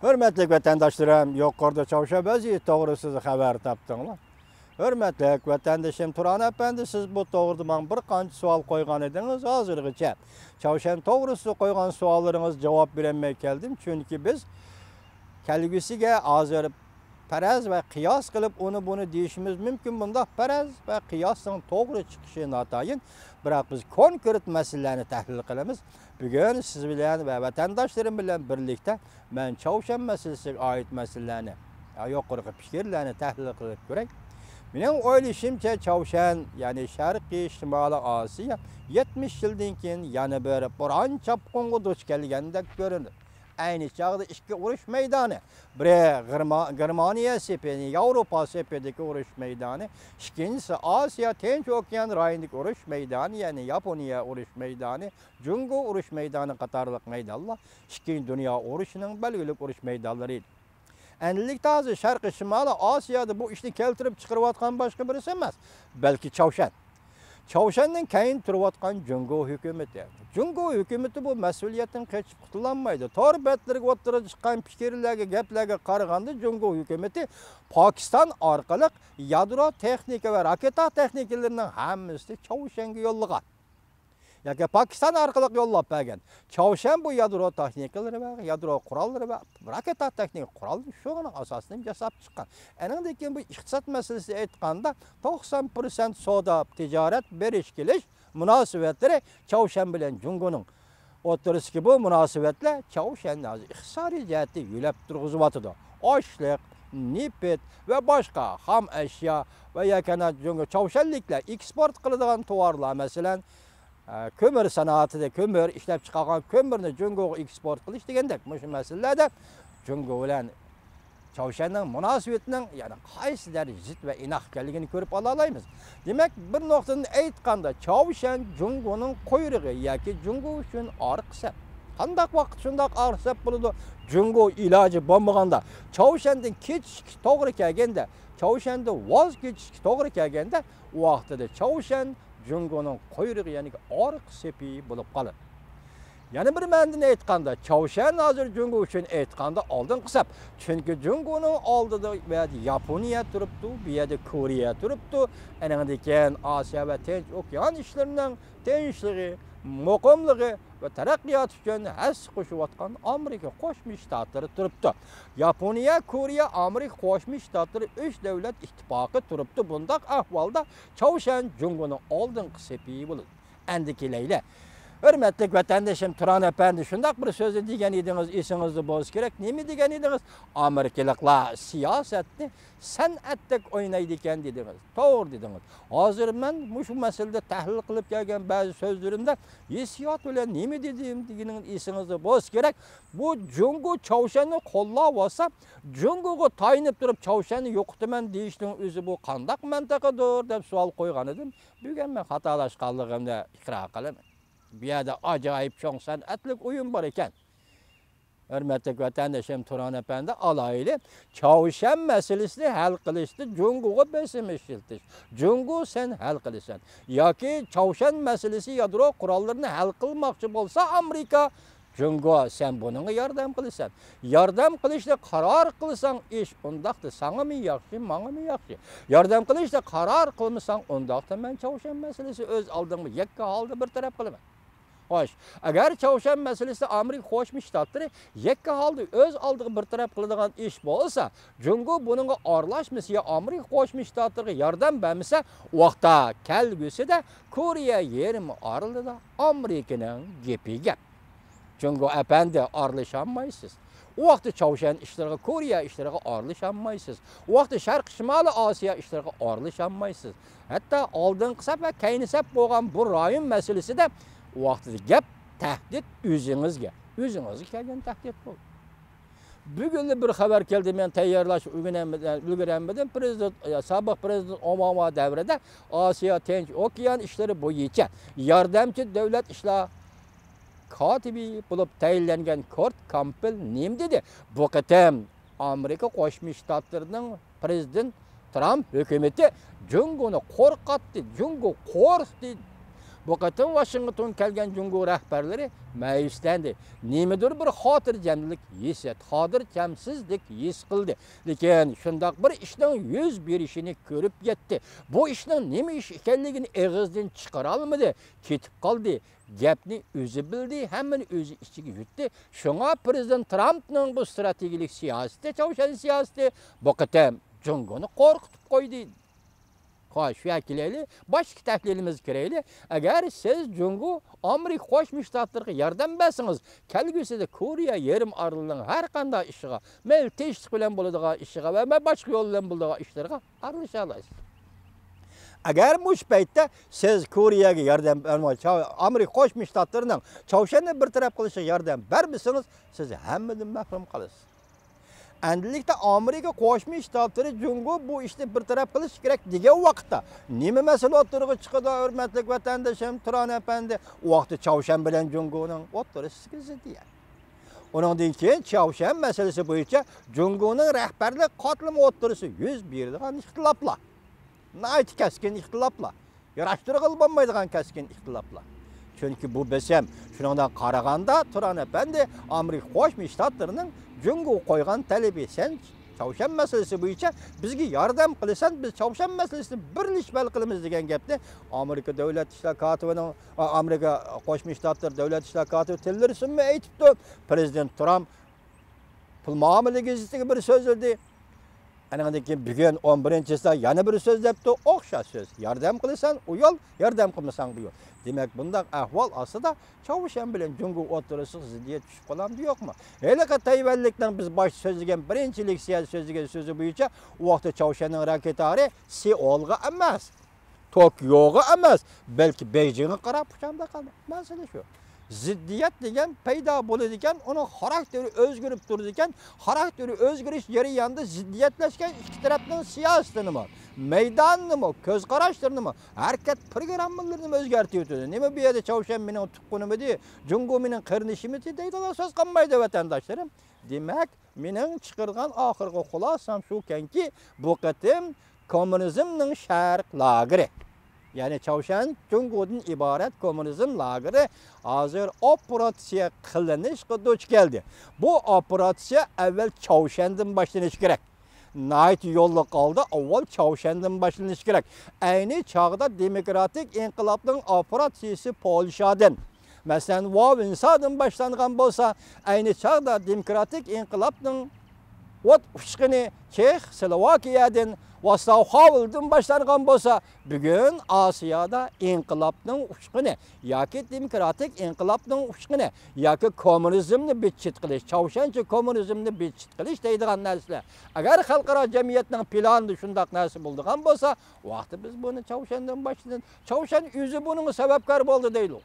Hürmetli vatandaşlarım, yukarıda Çavuşa vaziyet doğrusu haber taptınlar. Hürmetli vatandaşım Turan Efendi, siz bu doğruda bana bir qancha sual koygan ediniz hazırgıça. Çavuşan doğrusu koygan suallarınız cevap veremey geldim. Çünkü biz kelgüsüge hazır paraz ve kıyas kılıp onu bunu deyişimiz mümkün. Bunda paraz ve kıyasın doğru çıkışını atayın. Bırak biz konkret meselelerini tahlil kılımız. Bugün siz bilen ve vatandaşlarım bilen birlikte ben Çavuşan meselesine ait meselelerini, yukarı fikirlerini tahlil kılıp göreyim. Benim oylashimcha Çavuşan, yani Şarkı Şimali Asiya 70 yıldan keyin yana bir Buran çapqınga duch kelgandek görünür. Aynı çağda iki uruş meydanı. Biri Germaniya sepeti, Avrupa sepetideki uruş meydanı. İkincisi Asya Tinç Okyan rayonundaki uruş meydanı, yani Yaponiya uruş meydanı, Jungo uruş meydanı qatarlıq meydanlar. İkinci Dünya uruşunun belgili uruş meydanlarıydı. Endilikte hazır Şarkı Şimali Asya'da bu işini keltirip çıkarıvatkan başka birisi emas. Belki Çavuşan. Çavuşan'dan keyin turvatkan Jungo hükümeti. Jungo hükümeti bu mesuliyetin keçip kutulanmaydı. Tor betlerge oturup çıkan fikirlerge, geplerge qaraganda Jungo hükümeti Pakistan arkalık yadro texnika ve raketa texnikalarının hammasini Çavuşan'ga yollagan. Yaki Pakistan arkalık yollap bergen. Çavuşan bu yadro texnikaları ve yadro kuralları ve raketa texnika kuralları şoğunun asasını jasap çıkan. Enindeki keyin bu iqtisat meselesi aytganda 90% soda, ticaret, beriş keliş münasebetleri Çavuşan bilen Jungo'nun oturuşki bu münasebetler Çavuşan iqtisadi cihati yülep turguzuvatıdı. Açlık, nipet ve başka ham eşya ve yakana Jungo Çavuşanlikle eksport kılıdığan tuvarlar mesela kömür sanatida kömür işlep çıkargan kömürni Jungo'ga eksport qilish degandek şu meselelerde Jungo bilan Çavuşan'ın münasebetinin yani qaysi derece zid ve inaq ekanligini ko'rib ola olamiz. Demek bir noktadan aytganda Çavuşan Jungo'nun quyruğu yoki Jungo uchun oriqsab. Qandaq vaqt shundaq oriqsab bo'ladi. Jungo iloji bo'lmaganda Çavuşandan kechish to'g'ri kelganda, Çavuşandan voz kechish to'g'ri kelganda u vaqtida Çavuşan Jungo'nun quyruğu yani oriq sepi bo'lib qoladi. Yani bir mendin aytganda Çavuşan hazır Jungo uchun aytganda oldin qisab. Çünkü Jungo'nun oldida Yaponiya turibdi, bu yerda Koreya turibdi. Anandan keyin Asiya ve Tinch Okyan ishlarining tinchligi, muqimligi ve taraqqiyot uchun has qo'shayotgan Amerika Qo'shma Shtatlari turibdi. Yaponiya, Koreya, Amerika Qo'shma Shtatlari 3 davlat ittifoqi turibdi. Bundaq ahvolda Çavuşan Jungo'nun oldingi sepi bo'ladi. Endi kelayli. Hürmetli vatandaşım Turan Efendi şundak bir sözü degen ediniz, esinizde boz gerek. Nemi degen ediniz? Amerikalıkla siyasetni sanatdek oynaydı eken dediniz. Doğru dediniz. Hazır ben şu meselede tahlil kılıp gelgen bazı sözlerimde hissiyat öyle nemi dediğim degenin esinizde boz gerek. Bu Jungo Çavuşan'ı kollap olsa Jungo'ga tayinip durup Çavuşan'ı yoqutaman deyişinin özü bu kandak mantaqadır deb sual koygan edim. Bugün ben hatalaşkanlığımda ikrar kılaman. Bir yerde acayip çok sanatlık oyun var iken. Hürmetli vatandaşım Turan Efendi alaylı Çavuşan meselesini hal kılıştı. Jungo'ga besim işiltiş. Jungo sen hal kılışsan. Ya ki Çavuşan meselesi yadro kurallarını hal kılmakçı olsa Amerika Jungo sen bunun yardım kılırsan. Yardım kılışta karar kılırsan iş ondaqtı. Sana mı yaxşı, bana mı yaxşı? Yardım kılışta karar kılmışsan ondaqtı ben Çavuşan meselesi öz aldığımı yekka aldı bir taraf kılımı. Hoş. Eğer Çavuşan meselesi Amerika Qo'shma Shtatlari yekka halda öz aldığı bir taraf kıladigan iş bo'lsa, Jungo bununla aralashmasa ya Amerika Qo'shma Shtatlariga yordam bermasa, vaqtda kelgusida Koreya yerim arildi Amerikaning gepi gap. Jungo efendi aralashamaysiz. O vaqtda Çavuşan ishlariga, Koreya ishlariga aralashamaysiz. O vaqtda Sharq Shimoliy Osiyo ishlariga aralashamaysiz. Hatta oldin qisab va keynisab bo'lgan bu rayon meselesida o vaqtda gap tahdid o'zingizga. O'zingizga kelgan tahdid bu. Bugun bir xabar keldi, men tayyorlash ulguramadim. Sobiq prezident Obama davrida Osiyo Tinch Okyan ishlari bo'yicha yordamchi davlat ishlar kotibi bo'lib tayinlangan Kurt Campbell nim dedi. Bu qatam Amerika Qo'shma Shtatlarining prezident Trump hukumati Jungo'ni qo'rqatdi. Jungo qo'rqdi. Bu qatim Washington kelgan Jungo rahbarlari ma'yuslendi. Nimadir bir xotirjamlik his etdi, xotirjamsizlik his qildi. Lekin shundoq bir ishning yuz berishini ko'rib yetdi. Bu ishning nima ish ekanligini og'izdan chiqara olmadi, ketib qoldi. Gapni o'zi bildi, hammani o'zi ichiga yutdi. Shunga prezident Trumpning bu strategik siyosati, Chavshan siyosati bu qatim Jungoni qo'rqitib qo'ydi. Xo'sh, vakillar, boshqa tahlilimiz kerakli. Agar siz Jungo Amerika Qo'shma Shtatlariga yordam bersangiz, kelgusida Koreya yarim orolining har qanday ishiga, mel tinchlik bilan bo'ladigan ishiga va boshqa yo'l bilan bo'ladigan ishlarga aralasha olasiz. Agar bu paytda siz Koreyaga yordam bermoqchi, Amerika Qo'shma Shtatlarining Chavshanni bir taraf qilishiga yordam bermasangiz, siz hammadan mahrum qolasiz. Endilikda Amerika Qo'shma Shtatlari Jungo bu ishni bir taraf qilish kerak degan vaqtda nima masala o'tirg'i chiqadi, hurmatli vatandoshim, Turon apandi, u vaqtda Chavshan bilan Jungoning o'tirishisiga ziddiyat. Undan keyin Chavshan masalasi bo'yicha Jungoning rahbarlik qotlami o'tirisi yuz beradigan ixtiloflar. Nayt kaskin ixtiloflar. Yarashtirib bo'lmaydigan kaskin ixtiloflar. Chunki bu besem shundan qaraganda Turon apandi Amerika Qo'shma Shtatlarining Jungo qo'ygan talabi sen Chavshan masalasi bo'yicha bizga yordam qilsan, biz Chavshan masalasini birlashib qilamiz degan gapni Amerika davlat ishlar kotibining Amerika Qo'shma Shtatlari davlat ishlar kotibi Tillerson aytibdi. Prezident Trump pul muomala gazetiga bir so'z dedi. Andan keyin bugun 11-da yana bir so'z debdi, o'xshash so'z. Yordam qilsan, u yo'l, yordam qilmasang bu yo'l. Demak, bundaq ahvol aslida Chavshan bilan Jungo o'tirisi ziddiyat tushib qolamdi yo'qmi? Haliqa Tayvanlikdan biz bosh so'zlagan birinchi leksiyada so'zlagan so'zi bo'yicha u vaqtda Chavshanning raketlari Seulga emas, Tokioga emas, balki Beijingga qarab uçanda qoldi. Masala shu. Ziddiyat degan paydo bo'ladi ekan, uning xarakteri o'zgarib turadi ekan, xarakteri o'zgarish jarayonida ziddiyatlashgan ikki tarafning siyosati nima, maydon nima, ko'z qarashlari nima, harakat programmalarini o'zgartirib o'tadi. Nima bu yerda Chavshan mening tuqqanim edi, Jungo mening qarindishim edi deydigan so'z qolmaydi vatandoshlarim. Demak, mening chiqargan oxirgi xulosam shukanki, bu qatim kommunizmning sharq lageri, ya'ni Chavshan Jungodan iborat kommunizm lageri hozir operatsiya qilinishga duch keldi. Bu operatsiya avval Chavshandan boshlanishi kerak. Nayt yo'lda qoldi, avval Chavshandan boshlanishi kerak. Ayni chog'da demokratik inqilobning operatsiyasi Polshadan, masalan, Wałęsadan boshlangan bo'lsa, ayni chog'da demokratik inqilobning ushqini Chex, Slovakiyadan Vastavxovildan boshlangan bo'lsa, bugun Osiyoda inqilobning ushqini yoki demokratik inqilobning ushqini yoki kommunizmni bitchit qilish, Chavshancha kommunizmni bitchit qilish deydigan narsalar. Agar xalqaro jamiyatning planida shunday narsa bo'lgan bo'lsa, vaqti biz buni Chavshandan boshladik. Chavshan o'zi buning sababkor bo'ldi deydi.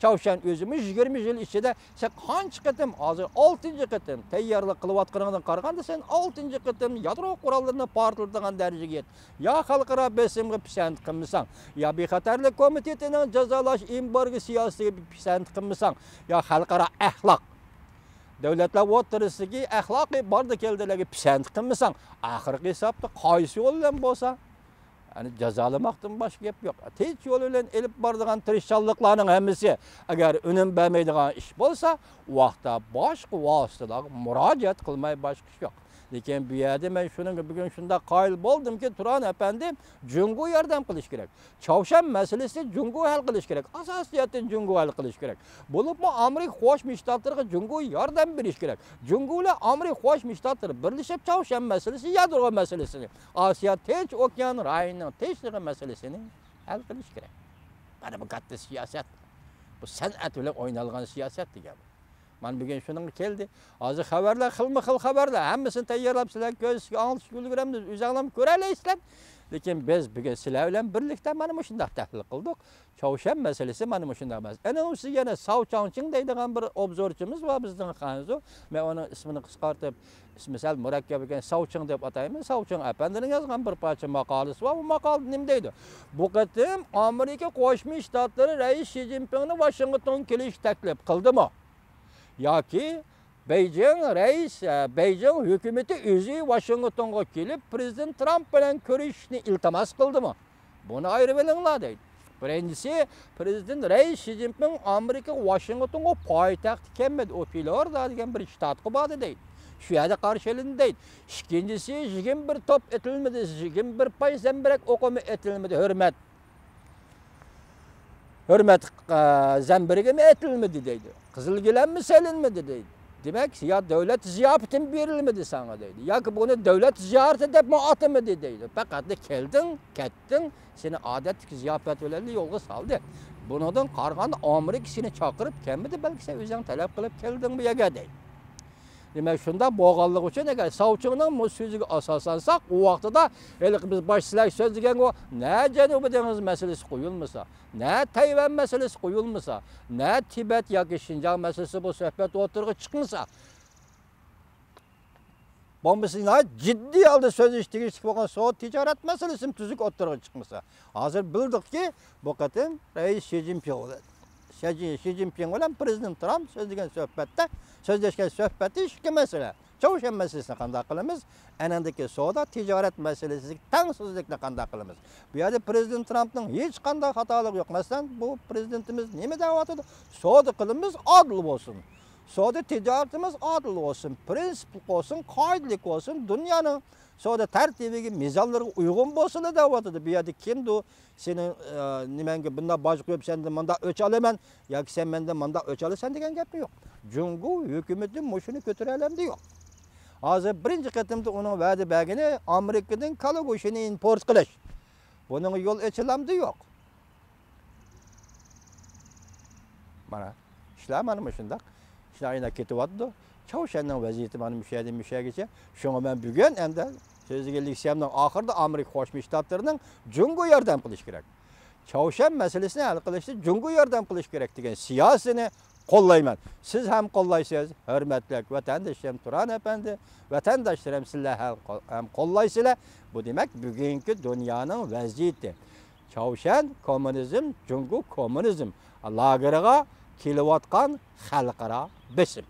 Chavshan o'zimiz 20 yil ichida sen qancha qatim, hozir 6-qatim tayyorlik qilayotganingdan qaraganda sen 6-qatim yadro qurollarini portlatgan darajaga yet. Ya xalqaro besimga pisand qilmasang, ya bexatarlik komitetining jazolash embargo siyosatiga pisand qilmasang, ya xalqaro axloq davlatlar o'tirisidagi axloqiy borda keldilarga pisand qilmasang, oxirgi hisobda qaysi yo'l bilan bo'lsa yani cezalamaktan başka gap yok. Tez yol bilan elib bardigan tirishchanliklarning hammasi agar unum bermaydigan ish bo'lsa, vaqtda boshqa vositalarga murojaat qilmay boshqa ish yo'q. Lekin bu yerda men shuning bugun shunda qoyil bo'ldimki, Turon apandi Jungo yordam qilish kerak. Chavshan masalasi Jungo hal qilish kerak. Asosiyatdan Jungo hal qilish kerak. Bo'libmi Amerika Qo'shma Shtatlariga Jungo yordam berish kerak. Jungo bilan Amerika Qo'shma Shtatlari birlashib Chavshan masalasi, yadro masalasini, Osiyo Tinch okean rayonining tinchligi masalasini hal qilish kerak. Mana bu katta siyosat. Bu san'at bilan o'ynalgan siyosat degan. Men bugun shuning keldi. Hozir xabarlar xilma-xil xabarlar, hammasini tayyorlab sizlar ko'zga olishga ulguramiz, o'zinglar ko'ralaysizlar. Lekin biz bugun sizlar bilan birlikda mana shunday tahlil qildik. Chavshan masalasi mana shunday emas. Ana o'zi yana Savchonching deydigan bir obzorchimiz va bizning Xanzo, men uning ismini qisqartib, ismi sal murakkab ekan Savching deb atayman. Savching apandining yozgan bir parcha maqolasi va bu maqol nima deydi? Bu qatim Amerika Qo'shma Shtatlari rais Xi Jinpingni Washington kelish taklif qildimi? Yoki Beijing hukumati o'zi Washingtonga kelib prezident Trump bilan ko'rishishni iltimos qildimi? Buni ayirib olinglar deydi. Birincisi, Prezident Reis Xi Jinping Amerika Washington o poytaxt kelmedi. O Florida degan bir shtatga bordi deydi. Şu yerda qarshi elindi deydi. İkincisi, 21 top etilmedi, 21 pay zemberek okuma etilmedi. Hürmet zemberege mi etilmedi deydi. Kızılgilen mi selinmedi deydi. Demek ya devlet ziyafetin verilmedi sana deydi. Ya ki bunu devlet ziyaret edip mi atamadı deydi. Fakat de geldin, kettin, seni adetlik ziyafet öyle yolga saldı. Bundan qarğan Amerika seni çakırıp kelmedi, belki sen özün talep kılıp geldin bu yerga deydi. Demek şunda boğallık için eğer savcının bu sözüge asaslansak, o vaxtda da biz başçılar söz degen o ne Cenubi Deniz meselesi koyulmasa, ne Tayvan meselesi koyulmasa, ne Tibet yoki Şinjan meselesi bu söhbet oturga çıkmasa, bombasına ciddi halde söz iştigiş bolgan soğut ticaret meselesi tüzük oturga çıkmasa. Hazır bildik ki bu qatim Reis Xi Jinping oldu. Xi Jinping bilen Prezident Trump sözleşen söhbette, sözleşen söhbeti iki mesele. Çavuşan meselesini qanday qilamiz? Anandaki soda ticaret meselesi tengsizlikni qanday qilamiz? Bu yerda Prezident Trump'ning hech qanday xatolik yo'q. Masalan, bu prezidentimiz nima da'vatida? Soda qilimiz adil bo'lsin. Soda ticaretimiz adil olsun, prensipli olsun, qoidalik olsun, dünyanın soda tertibiga, mizonlarga uygun bo'lsin da'vatida. Bu yerda kimdi seni nimanga bunda boj qo'yib senda menda o'ch olaman yoki sen menda menda o'ch olasan degan gap yo'q. Jungo hukumati mushuni ko'tara olamdi yo'q. Hozir birinchi qatimda uning va'da bergani Amerikadan kala go'shtini import qilish. Buning yo'l ochilamdi yo'q. Mana ishlar mana shunday. İşte ayına ketyapti. Çavuşanning vaziyati mana müşagicha. Şoňa men bugun endi sözüge liksiyamning oxirida Amerika Qo'shma Shtatlarining Jungo yordam qilish kerak. Çavuşan meselesini hal qilishda Jungo yordam qilish kerak degan siyosatini qo'llayman. Siz ham qo'llaysiz, hurmatli vatandoshim Turan apandi, vatandoshlarım sizlar ham qo'llaysizlar. Bu demak bugungi dunyoning vaziyati. Çavuşan kommunizm, Jungo kommunizm. Lageriga kelayotgan xalqaro besim.